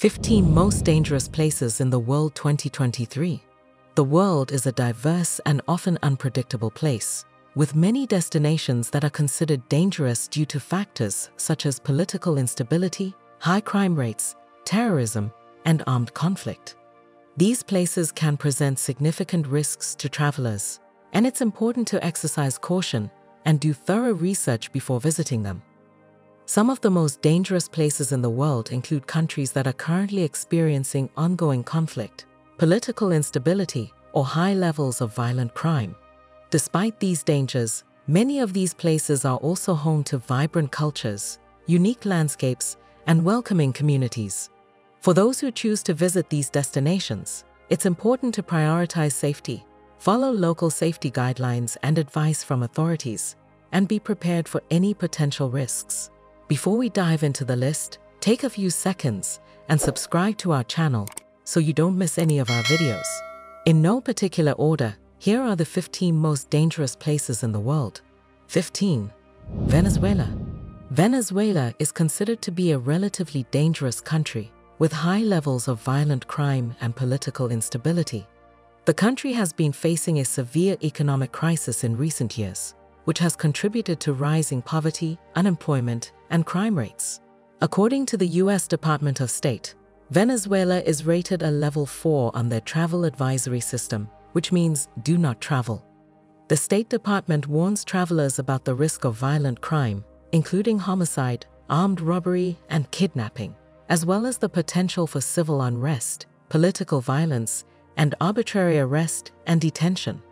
15 Most Dangerous Places in the World 2023. The world is a diverse and often unpredictable place, with many destinations that are considered dangerous due to factors such as political instability, high crime rates, terrorism, and armed conflict. These places can present significant risks to travelers, and it's important to exercise caution and do thorough research before visiting them. Some of the most dangerous places in the world include countries that are currently experiencing ongoing conflict, political instability, or high levels of violent crime. Despite these dangers, many of these places are also home to vibrant cultures, unique landscapes, and welcoming communities. For those who choose to visit these destinations, it's important to prioritize safety, follow local safety guidelines and advice from authorities, and be prepared for any potential risks. Before we dive into the list, take a few seconds and subscribe to our channel so you don't miss any of our videos. In no particular order, here are the 15 most dangerous places in the world. 15. Venezuela. Venezuela is considered to be a relatively dangerous country with high levels of violent crime and political instability. The country has been facing a severe economic crisis in recent years, which has contributed to rising poverty, unemployment, and crime rates. According to the U.S. Department of State, Venezuela is rated a level 4 on their travel advisory system, which means do not travel. The State Department warns travelers about the risk of violent crime, including homicide, armed robbery, and kidnapping, as well as the potential for civil unrest, political violence, and arbitrary arrest and detention.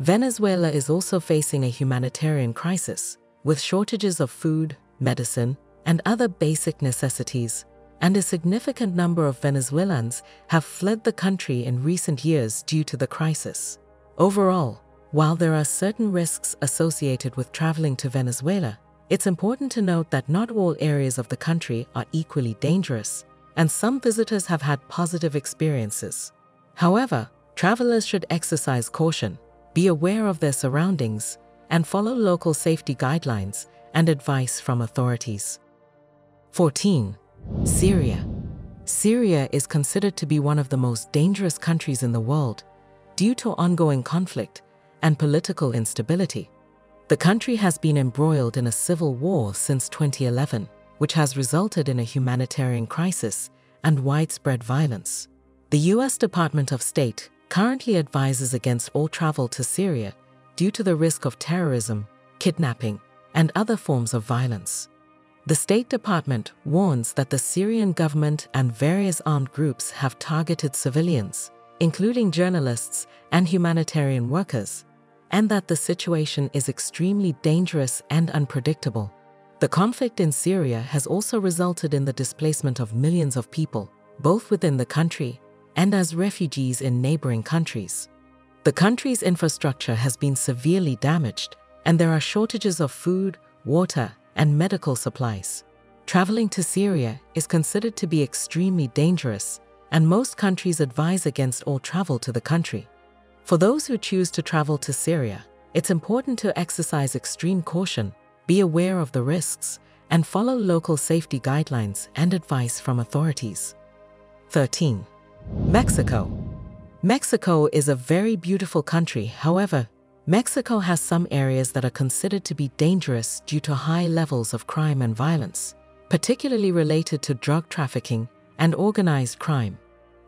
Venezuela is also facing a humanitarian crisis, with shortages of food, medicine, and other basic necessities, and a significant number of Venezuelans have fled the country in recent years due to the crisis. Overall, while there are certain risks associated with traveling to Venezuela, it's important to note that not all areas of the country are equally dangerous, and some visitors have had positive experiences. However, travelers should exercise caution, be aware of their surroundings, and follow local safety guidelines and advice from authorities. 14. Syria. Syria is considered to be one of the most dangerous countries in the world due to ongoing conflict and political instability. The country has been embroiled in a civil war since 2011, which has resulted in a humanitarian crisis and widespread violence. The U.S. Department of State currently advises against all travel to Syria due to the risk of terrorism, kidnapping, and other forms of violence. The State Department warns that the Syrian government and various armed groups have targeted civilians, including journalists and humanitarian workers, and that the situation is extremely dangerous and unpredictable. The conflict in Syria has also resulted in the displacement of millions of people, both within the country and as refugees in neighboring countries. The country's infrastructure has been severely damaged, and there are shortages of food, water, and medical supplies. Traveling to Syria is considered to be extremely dangerous, and most countries advise against all travel to the country. For those who choose to travel to Syria, it's important to exercise extreme caution, be aware of the risks, and follow local safety guidelines and advice from authorities. 13. Mexico. Mexico is a very beautiful country. However, Mexico has some areas that are considered to be dangerous due to high levels of crime and violence, particularly related to drug trafficking and organized crime.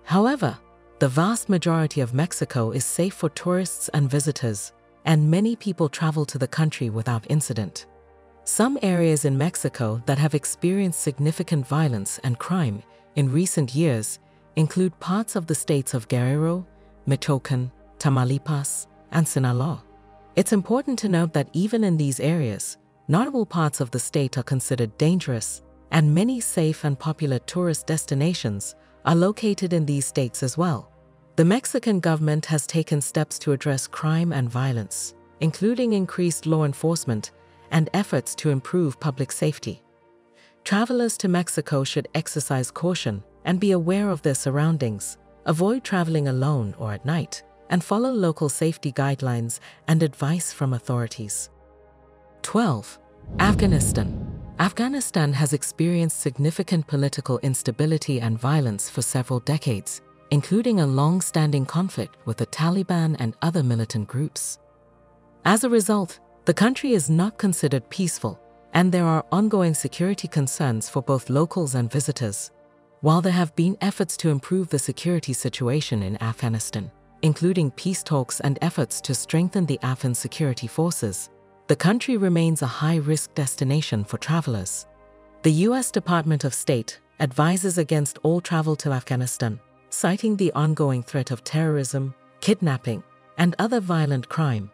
However, the vast majority of Mexico is safe for tourists and visitors, and many people travel to the country without incident. Some areas in Mexico that have experienced significant violence and crime in recent years include parts of the states of Guerrero, Michoacán, Tamaulipas, and Sinaloa. It's important to note that even in these areas, not all parts of the state are considered dangerous, and many safe and popular tourist destinations are located in these states as well. The Mexican government has taken steps to address crime and violence, including increased law enforcement and efforts to improve public safety. Travelers to Mexico should exercise caution and be aware of their surroundings, avoid traveling alone or at night, and follow local safety guidelines and advice from authorities. 12. Afghanistan. Afghanistan has experienced significant political instability and violence for several decades, including a long-standing conflict with the Taliban and other militant groups. As a result, the country is not considered peaceful, and there are ongoing security concerns for both locals and visitors. While there have been efforts to improve the security situation in Afghanistan, including peace talks and efforts to strengthen the Afghan security forces, the country remains a high-risk destination for travelers. The U.S. Department of State advises against all travel to Afghanistan, citing the ongoing threat of terrorism, kidnapping, and other violent crime.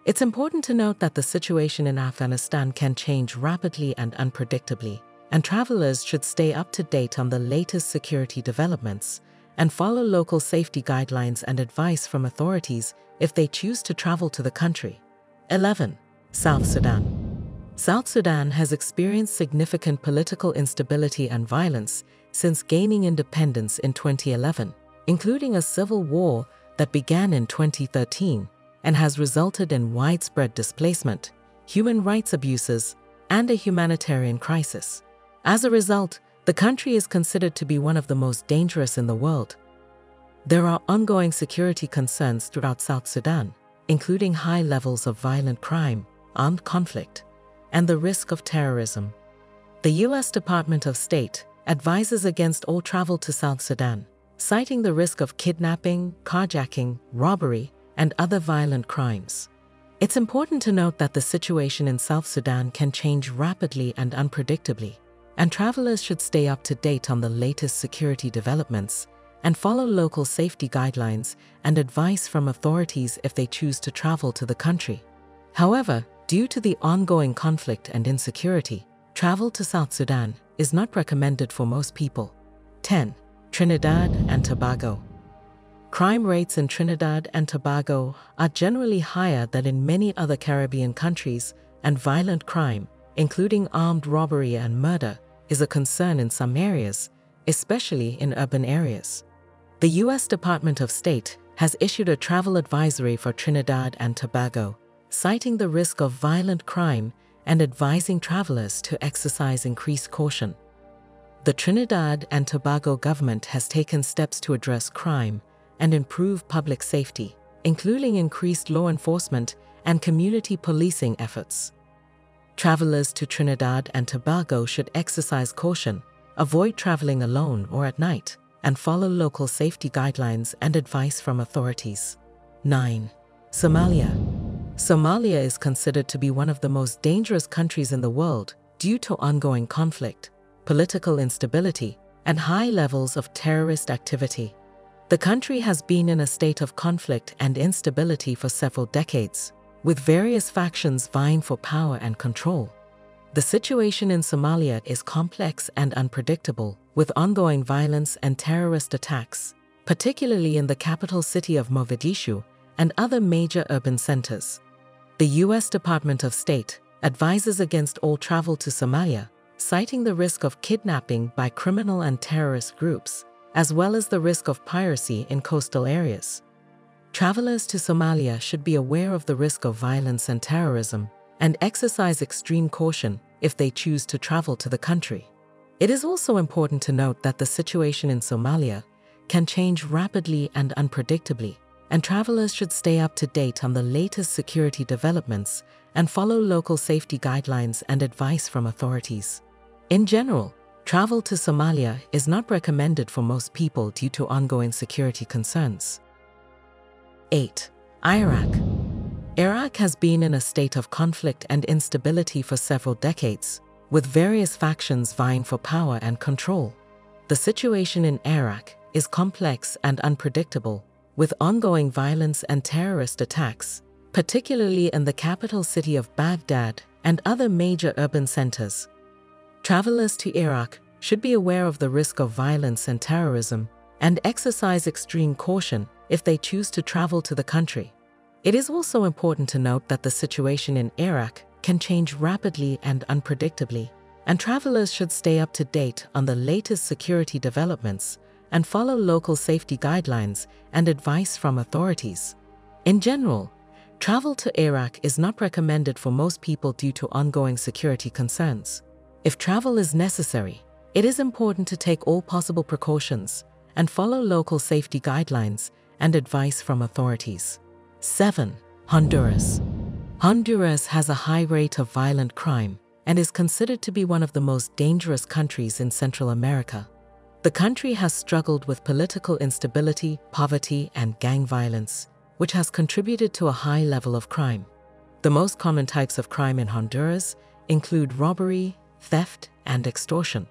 It's important to note that the situation in Afghanistan can change rapidly and unpredictably, and travelers should stay up to date on the latest security developments and follow local safety guidelines and advice from authorities if they choose to travel to the country. 11. South Sudan. South Sudan has experienced significant political instability and violence since gaining independence in 2011, including a civil war that began in 2013 and has resulted in widespread displacement, human rights abuses, and a humanitarian crisis. As a result, the country is considered to be one of the most dangerous in the world. There are ongoing security concerns throughout South Sudan, including high levels of violent crime, armed conflict, and the risk of terrorism. The U.S. Department of State advises against all travel to South Sudan, citing the risk of kidnapping, carjacking, robbery, and other violent crimes. It's important to note that the situation in South Sudan can change rapidly and unpredictably, and travelers should stay up to date on the latest security developments and follow local safety guidelines and advice from authorities if they choose to travel to the country. However, due to the ongoing conflict and insecurity, travel to South Sudan is not recommended for most people. 10. Trinidad and Tobago. Crime rates in Trinidad and Tobago are generally higher than in many other Caribbean countries, and violent crime, including armed robbery and murder, is a concern in some areas, especially in urban areas. The U.S. Department of State has issued a travel advisory for Trinidad and Tobago, citing the risk of violent crime and advising travelers to exercise increased caution. The Trinidad and Tobago government has taken steps to address crime and improve public safety, including increased law enforcement and community policing efforts. Travelers to Trinidad and Tobago should exercise caution, avoid traveling alone or at night, and follow local safety guidelines and advice from authorities. 9. Somalia. Somalia is considered to be one of the most dangerous countries in the world due to ongoing conflict, political instability, and high levels of terrorist activity. The country has been in a state of conflict and instability for several decades, with various factions vying for power and control. The situation in Somalia is complex and unpredictable, with ongoing violence and terrorist attacks, particularly in the capital city of Mogadishu and other major urban centers. The U.S. Department of State advises against all travel to Somalia, citing the risk of kidnapping by criminal and terrorist groups, as well as the risk of piracy in coastal areas. Travelers to Somalia should be aware of the risk of violence and terrorism and exercise extreme caution if they choose to travel to the country. It is also important to note that the situation in Somalia can change rapidly and unpredictably, and travelers should stay up to date on the latest security developments and follow local safety guidelines and advice from authorities. In general, travel to Somalia is not recommended for most people due to ongoing security concerns. 8. Iraq. Iraq has been in a state of conflict and instability for several decades, with various factions vying for power and control. The situation in Iraq is complex and unpredictable, with ongoing violence and terrorist attacks, particularly in the capital city of Baghdad and other major urban centers. Travelers to Iraq should be aware of the risk of violence and terrorism and exercise extreme caution if they choose to travel to the country. It is also important to note that the situation in Iraq can change rapidly and unpredictably, and travelers should stay up to date on the latest security developments and follow local safety guidelines and advice from authorities. In general, travel to Iraq is not recommended for most people due to ongoing security concerns. If travel is necessary, it is important to take all possible precautions and follow local safety guidelines and advice from authorities. 7. Honduras. Honduras has a high rate of violent crime and is considered to be one of the most dangerous countries in Central America. The country has struggled with political instability, poverty, and gang violence, which has contributed to a high level of crime. The most common types of crime in Honduras include robbery, theft, and extortion.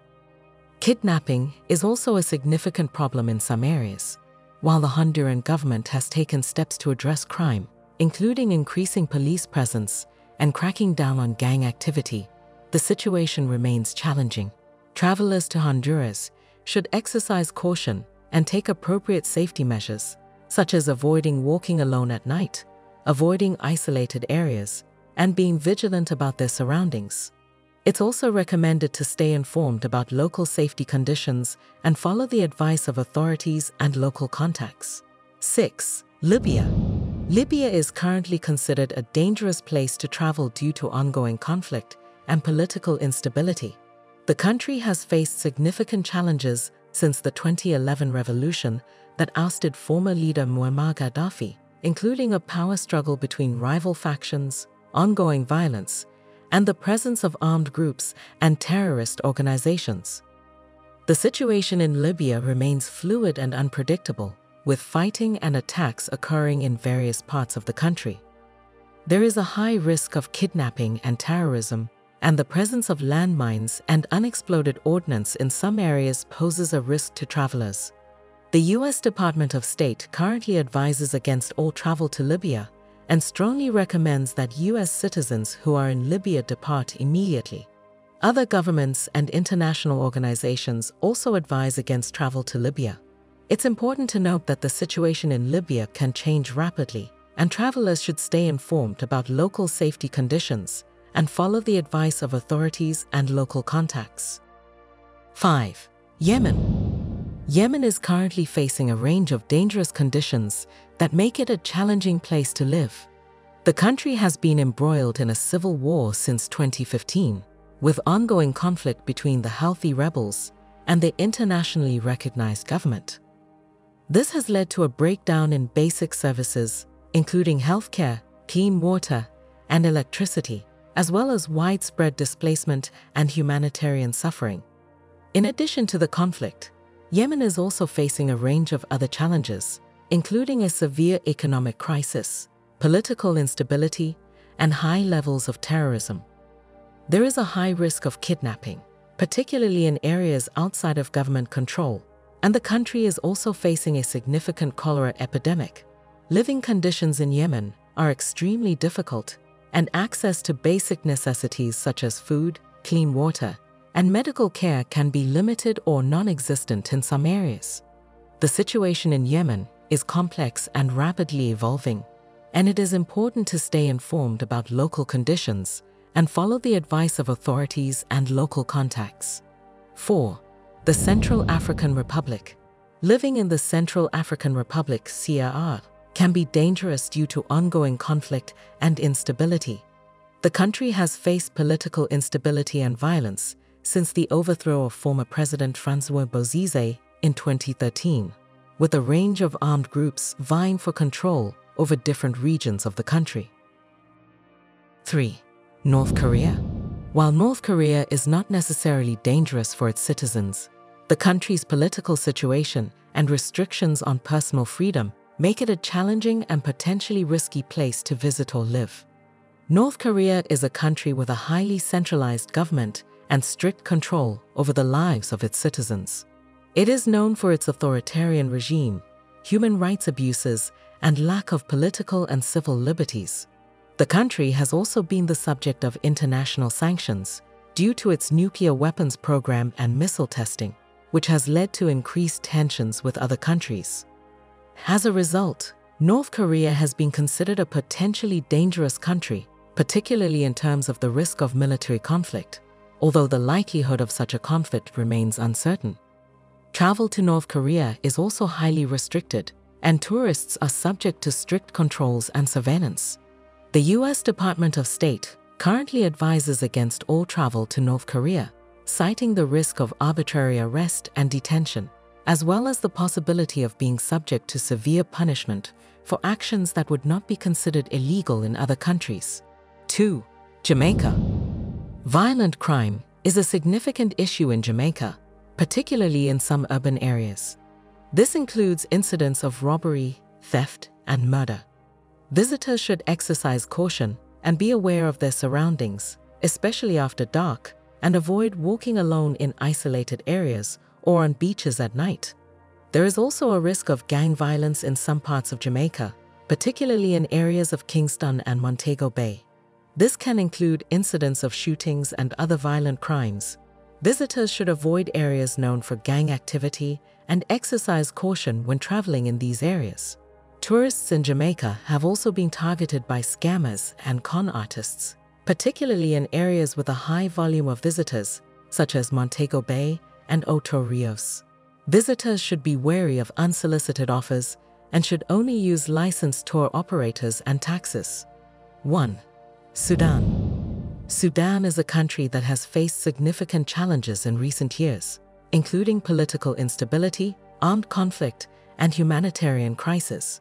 Kidnapping is also a significant problem in some areas. While the Honduran government has taken steps to address crime, including increasing police presence and cracking down on gang activity, the situation remains challenging. Travelers to Honduras should exercise caution and take appropriate safety measures, such as avoiding walking alone at night, avoiding isolated areas, and being vigilant about their surroundings. It's also recommended to stay informed about local safety conditions and follow the advice of authorities and local contacts. 6. Libya. Libya is currently considered a dangerous place to travel due to ongoing conflict and political instability. The country has faced significant challenges since the 2011 revolution that ousted former leader Muammar Gaddafi, including a power struggle between rival factions, ongoing violence, and the presence of armed groups and terrorist organizations. The situation in Libya remains fluid and unpredictable, with fighting and attacks occurring in various parts of the country. There is a high risk of kidnapping and terrorism, and the presence of landmines and unexploded ordnance in some areas poses a risk to travelers. The U.S. Department of State currently advises against all travel to Libya and strongly recommends that U.S. citizens who are in Libya depart immediately. Other governments and international organizations also advise against travel to Libya. It's important to note that the situation in Libya can change rapidly, and travelers should stay informed about local safety conditions and follow the advice of authorities and local contacts. 5. Yemen. Yemen is currently facing a range of dangerous conditions that make it a challenging place to live. The country has been embroiled in a civil war since 2015, with ongoing conflict between the Houthi rebels and the internationally recognized government. This has led to a breakdown in basic services, including healthcare, clean water, and electricity, as well as widespread displacement and humanitarian suffering. In addition to the conflict, Yemen is also facing a range of other challenges, including a severe economic crisis, political instability, and high levels of terrorism. There is a high risk of kidnapping, particularly in areas outside of government control, and the country is also facing a significant cholera epidemic. Living conditions in Yemen are extremely difficult, and access to basic necessities such as food, clean water, and medical care can be limited or non-existent in some areas. The situation in Yemen is complex and rapidly evolving, and it is important to stay informed about local conditions and follow the advice of authorities and local contacts. 4. The Central African Republic. Living in the Central African Republic (CAR) can be dangerous due to ongoing conflict and instability. The country has faced political instability and violence since the overthrow of former President Francois Bozize in 2013, with a range of armed groups vying for control over different regions of the country. 3. North Korea. While North Korea is not necessarily dangerous for its citizens, the country's political situation and restrictions on personal freedom make it a challenging and potentially risky place to visit or live. North Korea is a country with a highly centralized government and strict control over the lives of its citizens. It is known for its authoritarian regime, human rights abuses, and lack of political and civil liberties. The country has also been the subject of international sanctions due to its nuclear weapons program and missile testing, which has led to increased tensions with other countries. As a result, North Korea has been considered a potentially dangerous country, particularly in terms of the risk of military conflict, although the likelihood of such a conflict remains uncertain. Travel to North Korea is also highly restricted, and tourists are subject to strict controls and surveillance. The U.S. Department of State currently advises against all travel to North Korea citing the risk of arbitrary arrest and detention, as well as the possibility of being subject to severe punishment for actions that would not be considered illegal in other countries. 2. Jamaica. Violent crime is a significant issue in Jamaica, particularly in some urban areas. This includes incidents of robbery, theft, and murder. Visitors should exercise caution and be aware of their surroundings, especially after dark, and avoid walking alone in isolated areas or on beaches at night. There is also a risk of gang violence in some parts of Jamaica, particularly in areas of Kingston and Montego Bay. This can include incidents of shootings and other violent crimes. Visitors should avoid areas known for gang activity and exercise caution when traveling in these areas. Tourists in Jamaica have also been targeted by scammers and con artists, particularly in areas with a high volume of visitors, such as Montego Bay and Ocho Rios. Visitors should be wary of unsolicited offers and should only use licensed tour operators and taxis. 1. Sudan. Sudan is a country that has faced significant challenges in recent years, including political instability, armed conflict, and humanitarian crisis.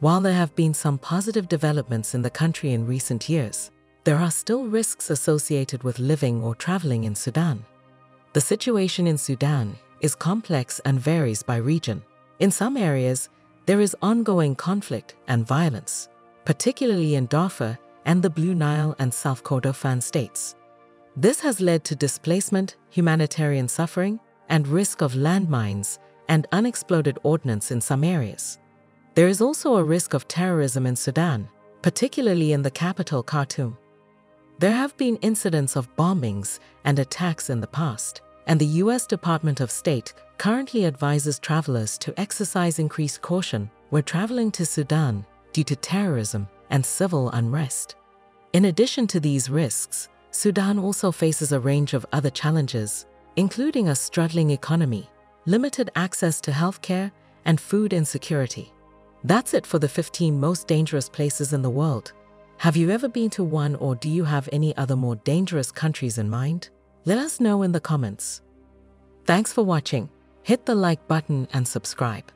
While there have been some positive developments in the country in recent years, there are still risks associated with living or traveling in Sudan. The situation in Sudan is complex and varies by region. In some areas, there is ongoing conflict and violence, particularly in Darfur and the Blue Nile and South Kordofan states. This has led to displacement, humanitarian suffering, and risk of landmines and unexploded ordnance in some areas. There is also a risk of terrorism in Sudan, particularly in the capital Khartoum. There have been incidents of bombings and attacks in the past, and the U.S. Department of State currently advises travelers to exercise increased caution when traveling to Sudan due to terrorism and civil unrest. In addition to these risks, Sudan also faces a range of other challenges, including a struggling economy, limited access to healthcare, and food insecurity. That's it for the 15 most dangerous places in the world. Have you ever been to one, or do you have any other more dangerous countries in mind? Let us know in the comments. Thanks for watching. Hit the like button and subscribe.